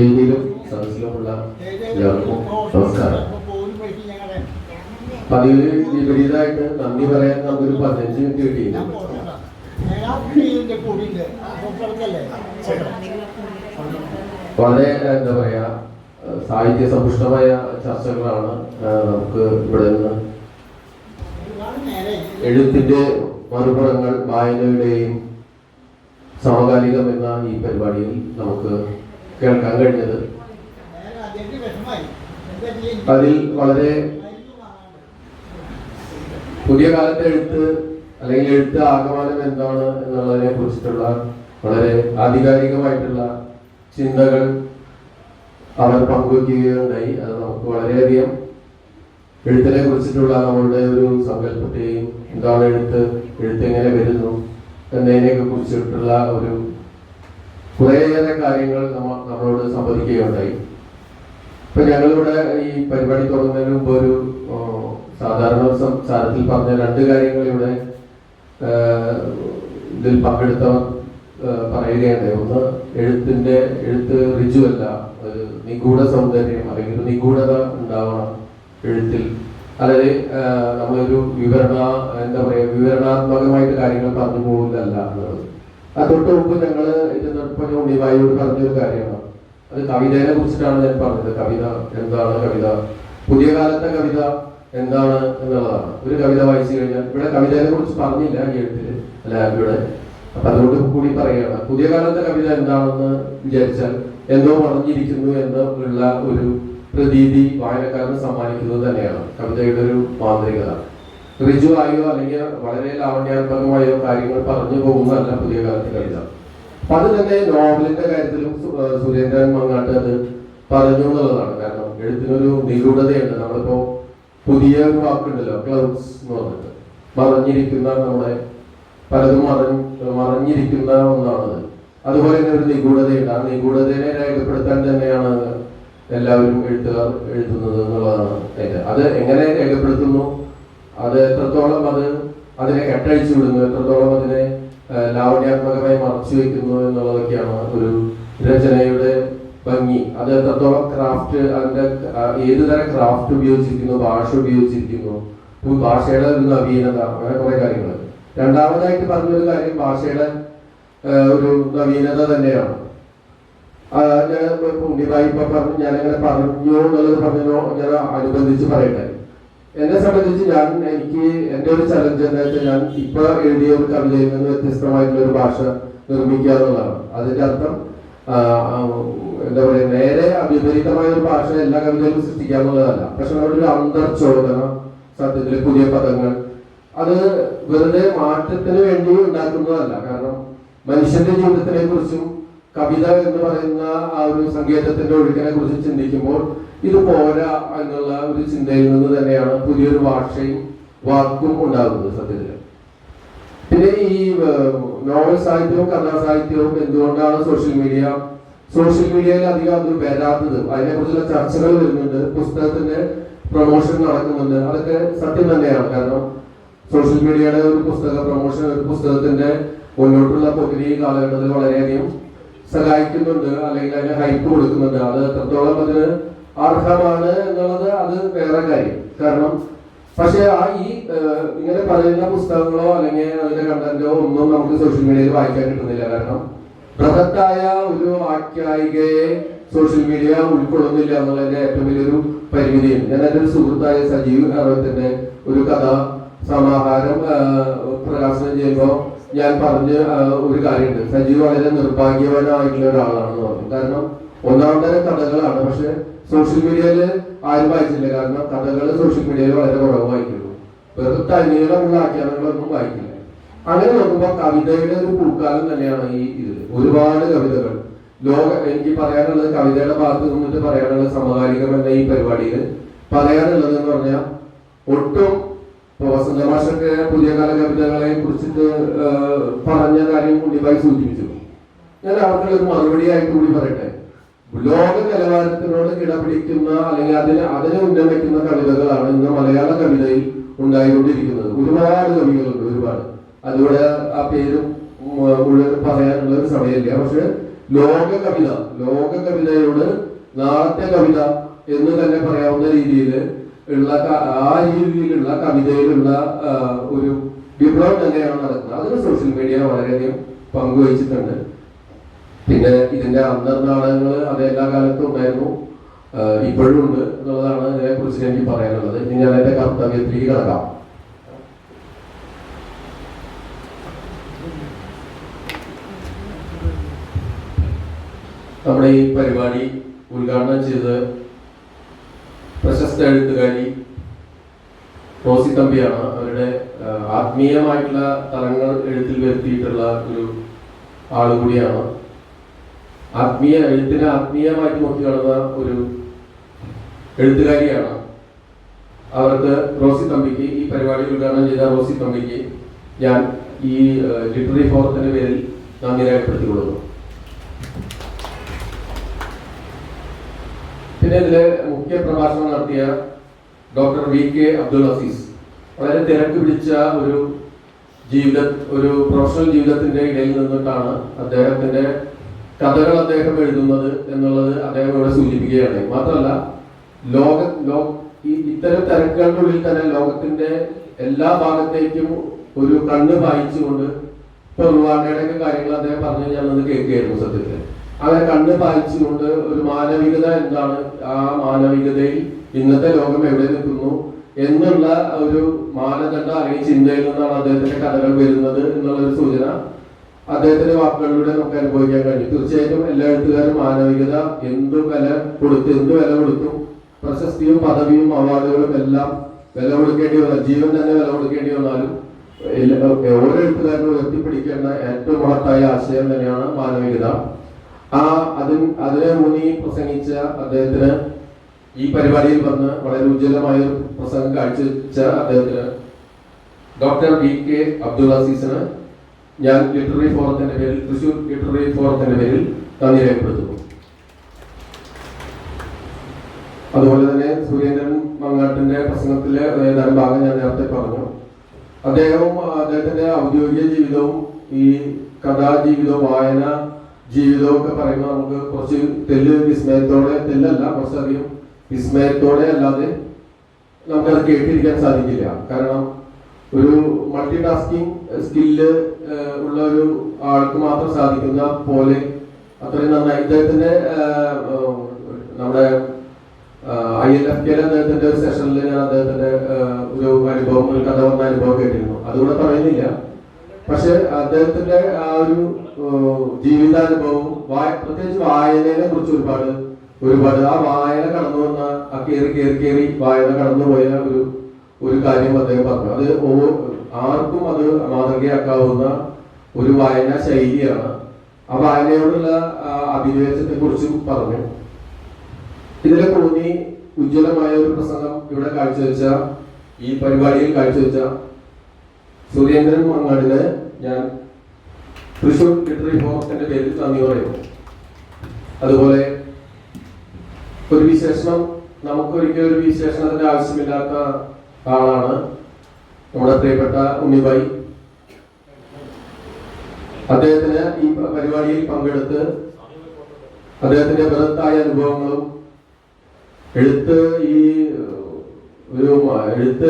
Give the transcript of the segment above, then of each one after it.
വേദിയിലും സദസ്സിലുമുള്ള എല്ലാവർക്കും നമസ്കാരം. പതിവിന് വിപരീതമായിട്ട് നന്ദി പറയാൻ നമുക്കൊരു 15 മിനിറ്റ് കിട്ടിയില്ല. വളരെ എന്താ പറയാ സാഹിത്യ സമ്പുഷ്ടമായ ചർച്ചകളാണ് നമുക്ക് ഇവിടെ നിന്ന്. എഴുത്തിന്റെ മറുപുറങ്ങൾ വായനയുടെയും സമകാലികം എന്ന ഈ പരിപാടിയിൽ നമുക്ക് കേൾക്കാൻ കഴിഞ്ഞത്. അതിൽ വളരെ പുതിയ കാലത്തെ എഴുത്ത് അല്ലെങ്കിൽ എഴുത്ത് ആകമാനം എന്താണ് എന്നുള്ളതിനെ കുറിച്ചിട്ടുള്ള വളരെ ആധികാരികമായിട്ടുള്ള ചിന്തകൾ അവർ പങ്കുവയ്ക്കുകയുണ്ടായി. അത് നമുക്ക് വളരെയധികം എഴുത്തിനെ കുറിച്ചിട്ടുള്ള നമ്മളുടെ ഒരു സങ്കല്പത്തെയും എന്താണ് എഴുത്ത് എങ്ങനെ വരുന്നു എന്നതിനെയൊക്കെ കുറിച്ചിട്ടുള്ള ഒരു കുറേയേറെ കാര്യങ്ങൾ നമ്മളോട് സംവദിക്കുകയുണ്ടായി. ഇപ്പൊ ഞങ്ങളിവിടെ ഈ പരിപാടി തുടങ്ങുന്നതിന് മുമ്പ് ഒരു സാധാരണ സാരത്തിൽ പറഞ്ഞ 2 കാര്യങ്ങൾ ഇവിടെ ഇതിൽ പങ്കെടുത്തവർ പറയുകയുണ്ടായി. ഒന്ന്, എഴുത്ത് ഋജു അല്ല, ഒരു നിഗൂഢ സൗന്ദര്യം അല്ലെങ്കിൽ ഒരു നിഗൂഢത ഉണ്ടാവണം എഴുത്തിൽ. അതായത് നമ്മളൊരു വിവരണാത്മകമായിട്ട് കാര്യങ്ങൾ പറഞ്ഞു പോകുന്നതല്ല എന്നുള്ളത്. തൊട്ട് മുമ്പ് ഞങ്ങള് ഇതിനൊപ്പം ഉണ്ണിവായോട് പറഞ്ഞൊരു കാര്യമാണ്. അത് കവിതയെ കുറിച്ചിട്ടാണ് ഞാൻ പറഞ്ഞത്. കവിത എന്താണ്, കവിത പുതിയ കാലത്തെ കവിത എന്താണ് എന്നുള്ളതാണ്. ഒരു കവിത വായിച്ചു കഴിഞ്ഞാൽ, ഇവിടെ കവിതയെ കുറിച്ച് പറഞ്ഞില്ല ഈ എഴുത്തില് അല്ല ഇവിടെ, അപ്പൊ അതുകൊണ്ട് കൂടി പറയുകയാണ്. പുതിയ കാലത്തെ കവിത എന്താണെന്ന് വിചാരിച്ചാൽ എന്തോ പറഞ്ഞിരിക്കുന്നു എന്നുള്ള ഒരു പ്രതീതി വായനക്കാരന് സമ്മാനിക്കുന്നത് തന്നെയാണ് കവിതയുടെ ഒരു മാന്ത്രികത. ഋജുവായോ അല്ലെങ്കിൽ വളരെ ലാവണ്യാത്മകമായോ കാര്യങ്ങൾ പറഞ്ഞു പോകുന്നതല്ല പുതിയ കാലത്തെ കവിത. അപ്പൊ അത് തന്നെ നോവലിന്റെ കാര്യത്തിലും സുരേന്ദ്രൻ മങ്ങാട്ട് അത് പറഞ്ഞു എന്നുള്ളതാണ്. കാരണം എഴുത്തിനൊരു നിഗൂഢതയുണ്ട്. നമ്മളിപ്പോ പുതിയ ഒരു വാക്കുണ്ടല്ലോ, ക്ലൗഡ്സ് എന്ന് പറഞ്ഞിട്ട്, മറഞ്ഞിരിക്കുന്ന, നമ്മുടെ പലതും മറഞ്ഞിരിക്കുന്ന ഒന്നാണത്. അതുപോലെ തന്നെ ഒരു നിഗൂഢതയുണ്ട്. ആ നിഗൂഢതയെ രേഖപ്പെടുത്താൻ തന്നെയാണ് എല്ലാവരും എഴുത്തുകാർ എഴുതുന്നത് എന്നുള്ളതാണ് അത് എങ്ങനെ രേഖപ്പെടുത്തുന്നു, അത് എത്രത്തോളം അതിനെ കെട്ടഴിച്ചു വിടുന്നു, എത്രത്തോളം അതിനെ ലാവണ്യാത്മകമായി മറച്ചു വെക്കുന്നു എന്നുള്ളതൊക്കെയാണ് ഒരു രചനയുടെ ഭംഗി. അത് എത്രത്തോളം ക്രാഫ്റ്റ്, അതിന്റെ ഏത് തരം ക്രാഫ്റ്റ് ഉപയോഗിച്ചിരിക്കുന്നു, ഭാഷ ഉപയോഗിച്ചിരിക്കുന്നു, ഭാഷയുടെ ഒരു നവീനത, അങ്ങനെ കുറെ കാര്യങ്ങൾ. രണ്ടാമതായിട്ട് പറഞ്ഞൊരു കാര്യം ഭാഷയുടെ ഒരു നവീനത തന്നെയാണ്. ഞാൻ ഉണ്ണിഭായി ഇപ്പൊ പറഞ്ഞു, ഞാനങ്ങനെ പറഞ്ഞു എന്നുള്ളത് പറഞ്ഞോ, ഞാൻ അനുബന്ധിച്ച് പറയട്ടെ. എന്നെ സംബന്ധിച്ച് എനിക്ക് എന്റെ ഒരു ചലഞ്ച് എന്താ വെച്ചാൽ, ഞാൻ ഇപ്പൊ എഴുതിയ ഒരു കവിതയിൽ നിന്ന് വ്യത്യസ്തമായിട്ടുള്ള ഒരു ഭാഷ നിർമ്മിക്കുക എന്നുള്ളതാണ്. അതിന്റെ അർത്ഥം എന്താ പറയുക, നേരെ വിപരീതമായ ഒരു ഭാഷ എല്ലാ കവിതയിലും സൃഷ്ടിക്കാന്നുള്ളതല്ല. പക്ഷെ നമ്മുടെ ഒരു അന്തർചോദന, സത്യത്തിലെ പുതിയ പദങ്ങൾ, അത് വെറുതെ മാറ്റത്തിന് വേണ്ടി ഉണ്ടാക്കുന്നതല്ല. കാരണം മനുഷ്യന്റെ ജീവിതത്തിനെ കുറിച്ചും കവിത എന്ന് പറയുന്ന ആ ഒരു സങ്കേതത്തിന്റെ ഒഴുക്കിനെ കുറിച്ച് ചിന്തിക്കുമ്പോൾ ഇത് പോരാ എന്നുള്ള ഒരു ചിന്തയിൽ നിന്ന് തന്നെയാണ് പുതിയൊരു ഭാഷയും വാക്കും ഉണ്ടാകുന്നത് സത്യത്തില്. പിന്നെ ഈ നോവൽ സാഹിത്യവും കഥാസാഹിത്യവും എന്തുകൊണ്ടാണ് സോഷ്യൽ മീഡിയയിൽ അധികം അത് വരാത്തത്, അതിനെക്കുറിച്ചുള്ള ചർച്ചകൾ വരുന്നുണ്ട്, പുസ്തകത്തിന്റെ പ്രൊമോഷൻ നടക്കുന്നുണ്ട്. അതൊക്കെ സത്യം തന്നെയാണ്. കാരണം സോഷ്യൽ മീഡിയയുടെ ഒരു പുസ്തക പ്രൊമോഷൻ ഒരു പുസ്തകത്തിന്റെ മുന്നോട്ടുള്ള പോക്കിന് ഈ കാലഘട്ടത്തിൽ വളരെയധികം സഹായിക്കുന്നുണ്ട്, അല്ലെങ്കിൽ അതിന് ഹൈപ്പ് കൊടുക്കുന്നുണ്ട്. അത് എത്രത്തോളം അതിന് അർഹമാണ് എന്നുള്ളത് അത് വേറെ കാര്യം. കാരണം പക്ഷെ ഇങ്ങനെ പറയുന്ന പുസ്തകങ്ങളോ അല്ലെങ്കിൽ അതിന്റെ കണ്ടന്റോ ഒന്നും നമുക്ക് സോഷ്യൽ മീഡിയയിൽ വായിക്കാൻ കിട്ടുന്നില്ല. കാരണം ബൃഹത്തായ ഒരു ആഖ്യായികയെ സോഷ്യൽ മീഡിയ ഉൾക്കൊള്ളുന്നില്ല എന്നുള്ളതിന്റെ ഏറ്റവും വലിയൊരു പരിമിതിയുണ്ട്. ഞാൻ എൻ്റെ ഒരു സുഹൃത്തായ സജീവ് അറവത്തിന്റെ ഒരു കഥ സമാഹാരം പ്രകാശനം ചെയ്യുമ്പോൾ ഞാൻ പറഞ്ഞ ഒരു കാര്യമുണ്ട്. സജീവ് വളരെ നിർഭാഗ്യവാനായിട്ടുള്ള ഒരാളാണെന്ന് പറഞ്ഞു. കാരണം ഒന്നാമതരം കഥകളാണ്, പക്ഷെ സോഷ്യൽ മീഡിയയിൽ ആരും വായിച്ചില്ല. കാരണം കഥകൾ സോഷ്യൽ മീഡിയയിൽ വളരെ കുറവ് വായിക്കുള്ളൂ. വെറുതെ തനിയുള്ള ആഖ്യാനങ്ങളൊന്നും വായിക്കില്ല. അങ്ങനെ നോക്കുമ്പോൾ കവിതയുടെ ഒരു പൂക്കാലം തന്നെയാണ് ഇതിൽ. ഒരുപാട് കവിതകൾ എനിക്ക് പറയാനുള്ളത്, കവിതയുടെ ഭാഗത്ത് നിന്നിട്ട് പറയാനുള്ളത്, സമകാലികം എന്ന ഈ പരിപാടിയിൽ പറയാനുള്ളത് എന്ന് പറഞ്ഞാൽ, ഒട്ടും വസന്തമാഷൊക്കെ പുതിയ കാല കവിതകളെ കുറിച്ചിട്ട് പറഞ്ഞ കാര്യം ഉണ്ണിഭായി സൂചിപ്പിച്ചു. ഞാൻ അവർക്കുള്ളൊരു മറുപടിയായിട്ട് കൂടി പറയട്ടെ. ലോക നിലവാരത്തിനോട് കിടപിടിക്കുന്ന അല്ലെങ്കിൽ അതിനെ ഉന്നമിക്കുന്ന കവിതകളാണ് ഇന്ന് മലയാള കവിതയിൽ ഉണ്ടായിക്കൊണ്ടിരിക്കുന്നത്. ഒരുപാട് കവികളുണ്ട്, ഒരുപാട്. അതുകൊണ്ട് ആ പേരും മുഴുവൻ പറയാനുള്ള ഒരു സമയമില്ല. പക്ഷെ ലോക കവിതയോട് നാളത്തെ കവിത എന്ന് തന്നെ പറയാവുന്ന രീതിയിൽ ഉള്ള ആ രീതിയിലുള്ള കവിതയിലുള്ള ഒരു വിപ്ലവം തന്നെയാണ് നടക്കുന്നത്. അതിന് സോഷ്യൽ മീഡിയ വളരെയധികം പങ്കുവഹിച്ചിട്ടുണ്ട്. പിന്നെ ഇതിന്റെ അന്തർനാടകങ്ങൾ അത് എല്ലാ കാലത്തും ഉണ്ടായിരുന്നു, ഇപ്പോഴും ഉണ്ട് എന്നുള്ളതാണ് ഇതിനെ കുറിച്ച് എനിക്ക് പറയാനുള്ളത്. ഇനി ഞാൻ എന്റെ കർത്തവ്യത്തിലേക്ക് കിടക്കാം. നമ്മുടെ ഈ പരിപാടി ഉദ്ഘാടനം ചെയ്ത് പ്രശസ്ത എഴുത്തുകാരി റോസി തമ്പിയാണ്. അവരുടെ ആത്മീയമായിട്ടുള്ള തലങ്ങൾ എഴുത്തിൽ വരുത്തിയിട്ടുള്ള ഒരു ആളുകൂടിയാണ്. എഴുത്തിനെ ആത്മീയമായിട്ട് നോക്കി കാണുന്ന ഒരു എഴുത്തുകാരിയാണ്. അവർക്ക് റോസി തമ്പിക്ക്, ഈ പരിപാടി ഉദ്ഘാടനം ചെയ്ത റോസി തമ്പിക്ക് ഞാൻ ഈ ലിറ്റററി ഫോറത്തിന്റെ പേരിൽ നന്ദി രേഖപ്പെടുത്തിക്കൊള്ളുന്നു. പിന്നെ ഇതിലെ മുഖ്യ പ്രഭാഷണം നടത്തിയ ഡോക്ടർ VK അബ്ദുൽ അസീസ് വളരെ തിരക്ക് പിടിച്ച ഒരു പ്രൊഫഷണൽ ജീവിതത്തിന്റെ ഇടയിൽ നിന്നിട്ടാണ് അദ്ദേഹത്തിന്റെ കഥകൾ അദ്ദേഹം എഴുതുന്നത് എന്നുള്ളത് അദ്ദേഹം ഇവിടെ സൂചിപ്പിക്കുകയാണ്. മാത്രമല്ല ഇത്തരം തിരക്കുകളുടെ ഉള്ളിൽ തന്നെ ലോകത്തിന്റെ എല്ലാ ഭാഗത്തേക്കും ഒരു കണ്ണ് പായിച്ചുകൊണ്ട്, ഇപ്പൊ റുവാണ്ടയുടെയൊക്കെ കാര്യങ്ങൾ അദ്ദേഹം പറഞ്ഞു ഞാനത് കേൾക്കുകയായിരുന്നു. സത്യത്തിൽ അങ്ങനെ കണ്ണ് പായിച്ചുകൊണ്ട് ഒരു മാനവികത എന്താണ്, ആ മാനവികതയിൽ ഇന്നത്തെ ലോകം എവിടെ നിൽക്കുന്നു എന്നുള്ള ഒരു മാനദണ്ഡ അല്ലെങ്കിൽ ചിന്തയിൽ നിന്നാണ് അദ്ദേഹത്തിന്റെ കഥകൾ വരുന്നത് എന്നുള്ളൊരു സൂചന അദ്ദേഹത്തിന്റെ വാക്കുകളിലൂടെ നമുക്ക് അനുഭവിക്കാൻ കഴിഞ്ഞു. തീർച്ചയായിട്ടും എല്ലാ എഴുത്തുകാരും മാനവികത എന്ത് വില കൊടുത്തും പ്രശസ്തിയും പദവിയും അവാർഡുകളും എല്ലാം വില കൊടുക്കേണ്ടി വന്നാൽ, ജീവൻ തന്നെ വില കൊടുക്കേണ്ടി വന്നാലും ഓരോ എഴുത്തുകാരനും ഉയർത്തിപ്പിടിക്കേണ്ട ഏറ്റവും മഹത്തായ ആശയം തന്നെയാണ് മാനവികത. അതിനെ ഊന്നി പ്രസംഗിച്ച അദ്ദേഹത്തിന്, ഈ പരിപാടിയിൽ വന്ന് വളരെ ഉജ്ജ്വലമായ പ്രസംഗം കാഴ്ചവെച്ച അദ്ദേഹത്തിന്, ഡോക്ടർ VK അബ്ദുൽ അസീസിന് ഞാൻ ലിറ്റററി ഫോറത്തിന്റെ പേരിൽ, തൃശൂർ ലിറ്റററി ഫോറത്തിന്റെ പേരിൽ നന്ദി രേഖപ്പെടുത്തുന്നു. അതുപോലെ തന്നെ സുരേന്ദ്രൻ മങ്ങാട്ടിന്റെ പ്രസംഗത്തിലെ ഏതാനും ഭാഗം ഞാൻ നേരത്തെ പറഞ്ഞു. അദ്ദേഹത്തിന്റെ ഔദ്യോഗിക ജീവിതവും ഈ കഥാജീവിതവും വായന ജീവിതവും ഒക്കെ പറയുമ്പോൾ നമുക്ക് കുറച്ച് കുറച്ചധികം വിസ്മയത്തോടെ അല്ലാതെ നമുക്കത് കേട്ടിരിക്കാൻ സാധിക്കില്ല. കാരണം ഒരു മൾട്ടി ടാസ്കിങ് സ്കില്ല് ഉള്ള ഒരു ആൾക്ക് മാത്രം സാധിക്കുന്ന പോലെ അത്രയും നന്നായി ഇദ്ദേഹത്തിന്റെ നമ്മുടെ ILFK അദ്ദേഹത്തിന്റെ ഒരു സെഷനിൽ ഞാൻ അദ്ദേഹത്തിന്റെ ഒരു കഥ വന്ന അനുഭവം കേട്ടിരുന്നു. അതുകൂടെ പറയുന്നില്ല. പക്ഷെ അദ്ദേഹത്തിന്റെ ആ ഒരു ജീവിതാനുഭവം, പ്രത്യേകിച്ച് വായനയെ കുറിച്ച് ഒരുപാട് ആ വായന കടന്നു വന്ന ആ കേറി വായന കടന്നുപോയ ഒരു കാര്യം അദ്ദേഹം പറഞ്ഞു. അത് ആർക്കും അത് മാതൃകയാക്കാവുന്ന ഒരു വായനാ ശൈലിയാണ്. ആ വായനയോടുള്ള അഭിനിവേശത്തെ കുറിച്ചും പറഞ്ഞു. ഇതിലെ കൂടി ഉജ്ജ്വലമായ ഒരു പ്രസംഗം ഇവിടെ കാഴ്ചവെച്ച, ഈ പരിപാടിയിൽ കാഴ്ചവെച്ച സുരേന്ദ്രൻ മങ്ങാടിന് ഞാൻ തൃശൂർ ലിറ്റററി ഫോറത്തിന്റെ പേരിൽ നന്ദി പറയുന്നു. അതുപോലെ ഒരു വിശേഷണം, നമുക്കൊരിക്കലും ഒരു വിശേഷണത്തിന്റെ ആവശ്യമില്ലാത്ത ആളാണ് നമ്മുടെ പ്രിയപ്പെട്ട ഉണ്ണിബായി. അദ്ദേഹത്തിന് ഈ പരിപാടിയിൽ പങ്കെടുത്ത് അദ്ദേഹത്തിന്റെ ബൃഹത്തായ അനുഭവങ്ങളും എഴുത്ത്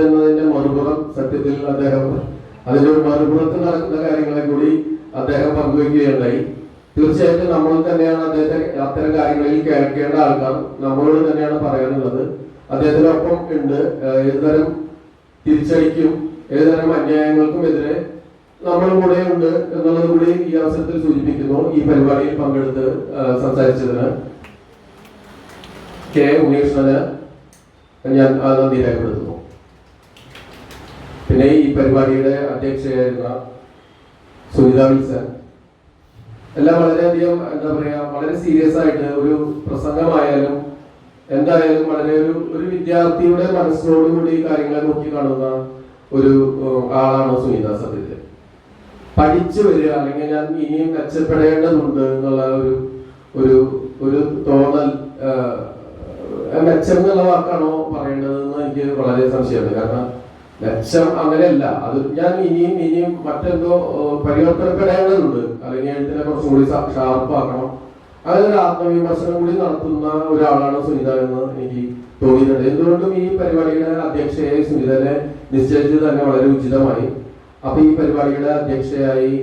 എന്നതിന്റെ മറുപുറം, സത്യത്തിൽ അദ്ദേഹം അതിന്റെ ഒരു മറുപുറത്ത് നടക്കുന്ന കാര്യങ്ങളെ കൂടി അദ്ദേഹം പങ്കുവയ്ക്കുകയുണ്ടായി. തീർച്ചയായിട്ടും നമ്മൾ തന്നെയാണ് അദ്ദേഹത്തെ അത്തരം കാര്യങ്ങളിൽ കേൾക്കേണ്ട ആൾക്കാർ, നമ്മളോട് തന്നെയാണ് പറയാനുള്ളത്. അദ്ദേഹത്തിനൊപ്പം ഉണ്ട്. ഏതുതരം തിരിച്ചടിക്കും ഏതുതരം അന്യായങ്ങൾക്കും എതിരെ നമ്മളും കൂടെ ഉണ്ട് എന്നുള്ളത് കൂടി ഈ അവസരത്തിൽ സൂചിപ്പിക്കുന്നു. ഈ പരിപാടിയിൽ പങ്കെടുത്ത് സംസാരിച്ചതിന് K. ഉണ്ണികൃഷ്ണന് ഞാൻ നന്ദി രേഖപ്പെടുത്തുന്നു. പിന്നെ ഈ പരിപാടിയുടെ അധ്യക്ഷയായിരുന്ന സുനിത വിൽസൺ, എല്ലാം വളരെയധികം വളരെ സീരിയസ് ആയിട്ട് ഒരു പ്രസംഗമായാലും എന്തായാലും വളരെ ഒരു വിദ്യാർത്ഥിയുടെ മനസ്സിനോടുകൂടി കാര്യങ്ങളെ നോക്കി കാണുന്ന ഒരു ആളാണ് സുനിത. സത്യത്തിൽ പഠിച്ചു വരിക, അല്ലെങ്കിൽ ഞാൻ ഇനിയും മെച്ചപ്പെടേണ്ടതുണ്ട് എന്നുള്ള ഒരു തോന്നൽ, മെച്ചം എന്നുള്ള വാക്കാണോ പറയേണ്ടതെന്ന് എനിക്ക് വളരെ സംശയമുണ്ട്. കാരണം മെച്ചം അങ്ങനെയല്ല, അത് ഞാൻ ഇനിയും മറ്റെന്തോ പരിവർത്തനപ്പെടേണ്ടതുണ്ട്, അല്ലെങ്കിൽ എഴുത്തിനെ കുറച്ചും കൂടി ഷാർപ്പാക്കണം അതൊരു ആത്മവിമർശനം കൂടി നടത്തുന്ന ഒരാളാണ് സുനിത എന്ന് എനിക്ക് തോന്നിയിട്ടുണ്ട്. എന്തുകൊണ്ടും ഈ പരിപാടിയുടെ അധ്യക്ഷയായി സുനിതനെ നിശ്ചയിച്ചത് തന്നെ വളരെ ഉചിതമായി. അപ്പൊ ഈ പരിപാടിയുടെ അധ്യക്ഷയായി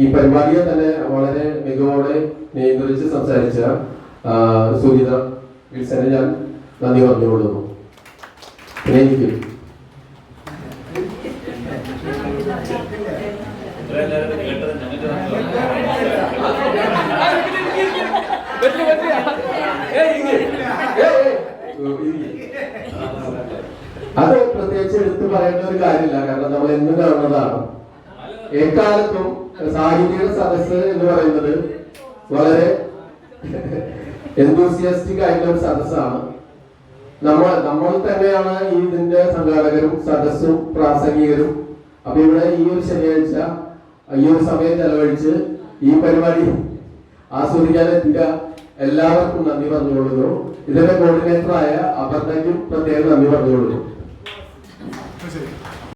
ഈ പരിപാടിയെ തന്നെ വളരെ മികവോടെ നിയന്ത്രിച്ച് സംസാരിച്ച സുനിത വിൽസനെ ഞാൻ നന്ദി പറഞ്ഞുകൊള്ളുന്നു. എനിക്ക് അത് പ്രത്യേകിച്ച് എടുത്തു പറയേണ്ട ഒരു കാര്യമില്ല. കാരണം നമ്മൾ എന്നും കാണുന്നതാണ്. എക്കാലത്തും സാഹിത്യ സദസ്സ് എന്ന് പറയുന്നത് വളരെ എന്തൂസിയാസ്റ്റിക് ആയിട്ടുള്ള ഒരു സദസ്സാണ്. നമ്മൾ തന്നെയാണ് ഇതിന്റെ സംഘാടകരും സദസ്സും പ്രാസംഗികരും. അപ്പൊ ഇവിടെ ഈ ഒരു ശനിയാഴ്ച ഈ ഒരു സമയം ചെലവഴിച്ച് ഈ പരിപാടി ആസ്വദിക്കാനെത്തിയ എല്ലാവർക്കും നന്ദി പറഞ്ഞുകൊള്ളുന്നു. ഇതിന്റെ കോർഡിനേറ്ററായ അപർണയ്ക്കും പ്രത്യേകം നന്ദി പറഞ്ഞുകൊള്ളുന്നു.